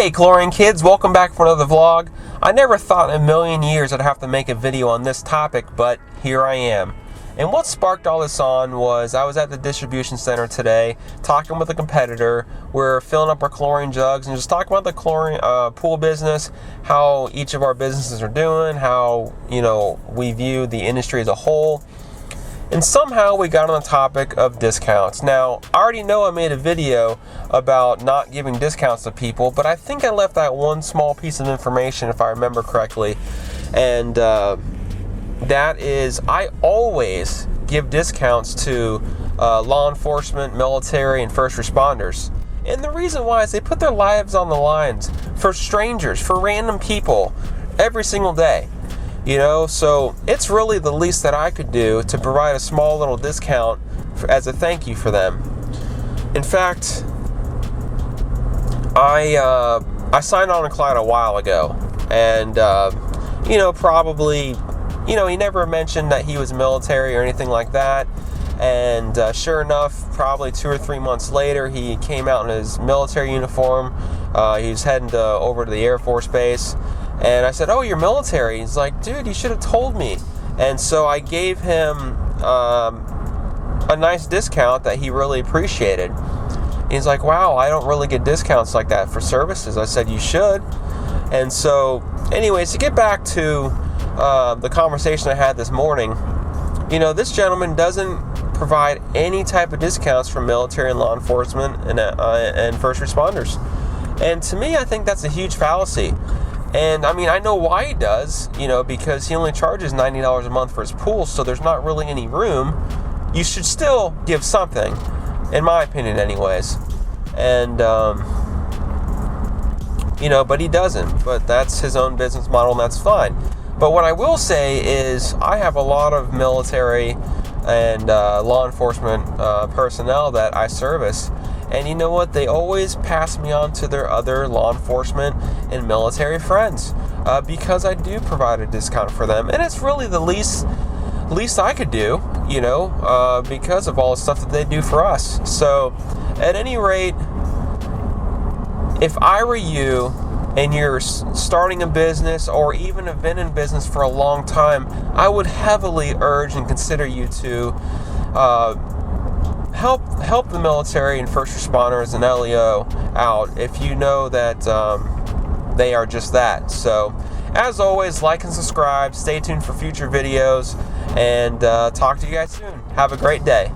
Hey Chlorine kids, welcome back for another vlog. I never thought in a million years I'd have to make a video on this topic, but here I am. And what sparked all this on was I was at the distribution center today talking with a competitor. We're filling up our chlorine jugs and just talking about the chlorine pool business, how each of our businesses are doing, how we view the industry as a whole. And somehow we got on the topic of discounts. Now, I already know I made a video about not giving discounts to people, but I think I left that one small piece of information, if I remember correctly. And that is, I always give discounts to law enforcement, military, and first responders. And the reason why is they put their lives on the lines for strangers, for random people, every single day. So it's really the least that I could do to provide a small little discount as a thank you for them. In fact, I signed on a client a while ago, and probably, he never mentioned that he was military or anything like that. And sure enough, probably 2 or 3 months later, he came out in his military uniform. He was heading over to the Air Force Base. And I said, "Oh, you're military?" He's like, "Dude, you should have told me." And so I gave him a nice discount that he really appreciated. He's like, "Wow, I don't really get discounts like that for services." I said, "You should." And so, anyways, to get back to the conversation I had this morning, this gentleman doesn't provide any type of discounts for military and law enforcement and first responders. And to me, I think that's a huge fallacy. And I know why he does, because he only charges $90 a month for his pool, so there's not really any room. You should still give something, in my opinion anyways. And, but he doesn't. But that's his own business model, and that's fine. But what I will say is I have a lot of military and law enforcement personnel that I service. And you know what? They always pass me on to their other law enforcement and military friends because I do provide a discount for them. And it's really the least I could do, because of all the stuff that they do for us. So at any rate, if I were you and you're starting a business or even have been in business for a long time, I would heavily urge and consider you to help the military and first responders and LEO out if you know that they are just that. So, as always, like and subscribe. Stay tuned for future videos, and talk to you guys soon. Have a great day.